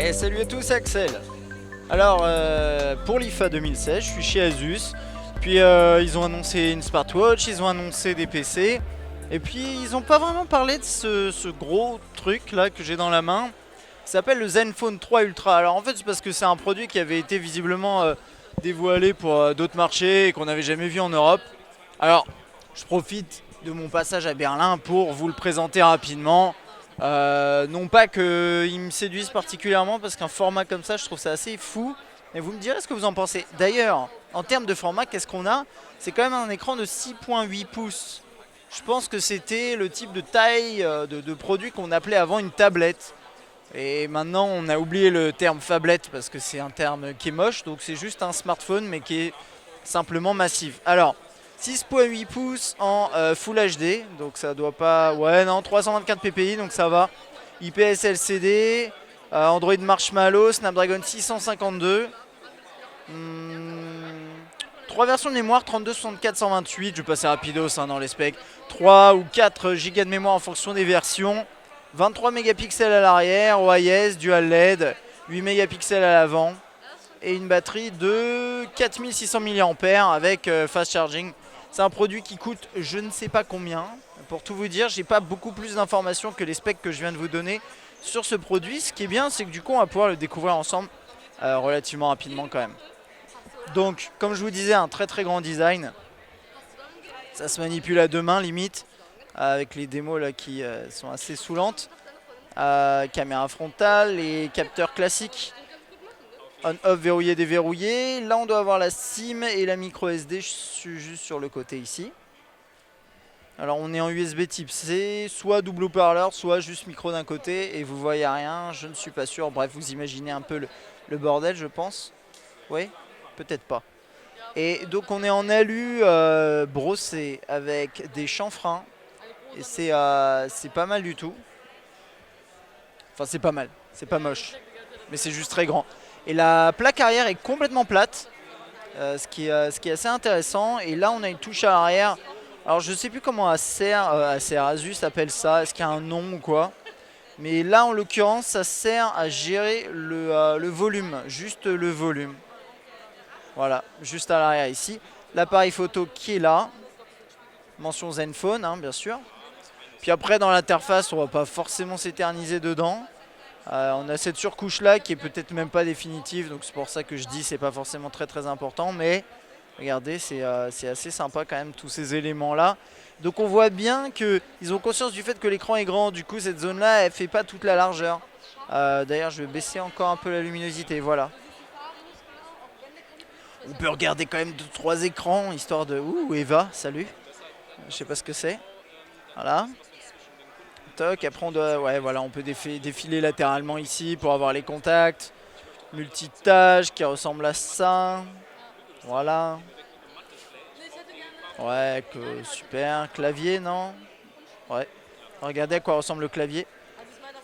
Et salut à tous, Axel. Alors, pour l'IFA 2016, je suis chez Asus. Puis ils ont annoncé une smartwatch, ils ont annoncé des PC. Et puis ils n'ont pas vraiment parlé de ce gros truc là que j'ai dans la main. Qui s'appelle le Zenfone 3 Ultra. Alors en fait c'est parce que c'est un produit qui avait été visiblement dévoilé pour d'autres marchés et qu'on n'avait jamais vu en Europe. Alors je profite de mon passage à Berlin pour vous le présenter rapidement. Non pas qu'il me séduise particulièrement parce qu'un format comme ça je trouve ça assez fou. Et vous me direz ce que vous en pensez. D'ailleurs, en termes de format, qu'est-ce qu'on a? C'est quand même un écran de 6,8 pouces. Je pense que c'était le type de taille de produit qu'on appelait avant une tablette. Et maintenant on a oublié le terme phablette parce que c'est un terme qui est moche. Donc c'est juste un smartphone mais qui est simplement massif. Alors 6,8 pouces en Full HD. Donc ça doit pas... Ouais non, 324 ppi donc ça va. IPS LCD, Android Marshmallow, Snapdragon 652. 3 versions de mémoire, 32, 64, 128, je vais passer rapidos dans les specs. 3 ou 4 Go de mémoire en fonction des versions. 23 mégapixels à l'arrière, OIS, Dual LED, 8 mégapixels à l'avant. Et une batterie de 4600 mAh avec fast charging. C'est un produit qui coûte je ne sais pas combien. Pour tout vous dire, j'ai pas beaucoup plus d'informations que les specs que je viens de vous donner sur ce produit. Ce qui est bien, c'est que du coup on va pouvoir le découvrir ensemble relativement rapidement quand même. Donc, comme je vous disais, un très très grand design. Ça se manipule à deux mains limite, avec les démos là qui sont assez saoulantes. Caméra frontale, les capteurs classiques. On-off verrouillé, déverrouillé. Là, on doit avoir la SIM et la micro SD. Je suis juste sur le côté ici. Alors, on est en USB type C, soit double haut-parleur, soit juste micro d'un côté. Et vous voyez rien, je ne suis pas sûr. Bref, vous imaginez un peu le bordel, je pense. Oui, peut-être pas. Et donc on est en alu brossé avec des chanfreins. Et c'est pas mal du tout. Enfin c'est pas mal, c'est pas moche. Mais c'est juste très grand. Et la plaque arrière est complètement plate. Ce qui est assez intéressant. Et là on a une touche à l'arrière. Alors je sais plus comment Asus appelle ça. Est-ce qu'il y a un nom ou quoi? Mais là en l'occurrence ça sert à gérer le volume. Juste le volume. Voilà, juste à l'arrière ici. L'appareil photo qui est là. Mention Zenfone, hein, bien sûr. Puis après, dans l'interface, on va pas forcément s'éterniser dedans. On a cette surcouche là qui est peut-être même pas définitive. Donc c'est pour ça que je dis c'est pas forcément très très important. Mais regardez, c'est assez sympa quand même tous ces éléments là. Donc on voit bien qu'ils ont conscience du fait que l'écran est grand. Du coup cette zone là elle fait pas toute la largeur. D'ailleurs je vais baisser encore un peu la luminosité. Voilà. On peut regarder quand même 2-3 écrans, histoire de... Ouh, Eva, salut. Je sais pas ce que c'est. Voilà. Toc, après on doit... Ouais, voilà, on peut défiler latéralement ici pour avoir les contacts. Multitâche qui ressemble à ça. Voilà. Ouais, super. Clavier, non? Ouais. Regardez à quoi ressemble le clavier.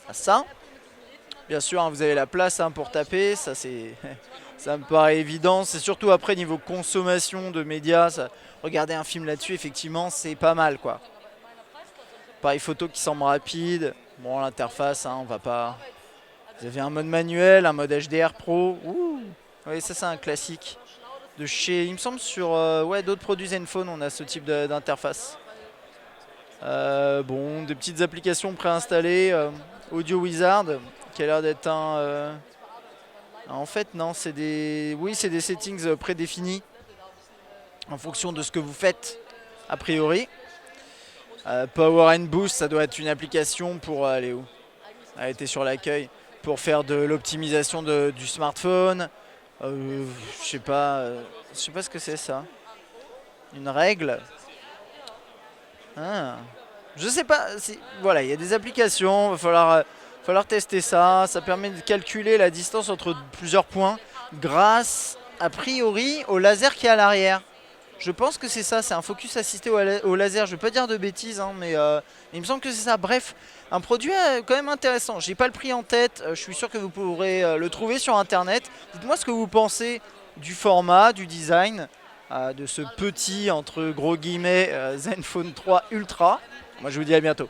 À ça. Bien sûr, hein, vous avez la place hein, pour taper. Ça, c'est... Ça me paraît évident, c'est surtout après niveau consommation de médias, regarder un film là-dessus effectivement c'est pas mal quoi. Pareil photo qui semble rapide, bon l'interface hein, on va pas... Vous avez un mode manuel, un mode HDR Pro, ouh. Oui ça c'est un classique de chez, il me semble sur ouais, d'autres produits Zenfone on a ce type d'interface. Bon des petites applications préinstallées, Audio Wizard qui a l'air d'être un... En fait, non, c'est des... Oui, c'est des settings prédéfinis en fonction de ce que vous faites, a priori. Power and Boost, ça doit être une application pour... aller où? Elle était sur l'accueil. Pour faire de l'optimisation du smartphone. Je sais pas ce que c'est ça. Une règle. Ah. Je sais pas. Voilà, il y a des applications, il va falloir tester ça. Ça permet de calculer la distance entre plusieurs points grâce, a priori, au laser qui est à l'arrière. Je pense que c'est ça, c'est un focus assisté au laser. Je ne vais pas dire de bêtises, hein, mais il me semble que c'est ça. Bref, un produit quand même intéressant. J'ai pas le prix en tête, je suis sûr que vous pourrez le trouver sur internet. Dites-moi ce que vous pensez du format, du design, de ce petit, entre gros guillemets, Zenfone 3 Ultra. Moi je vous dis à bientôt.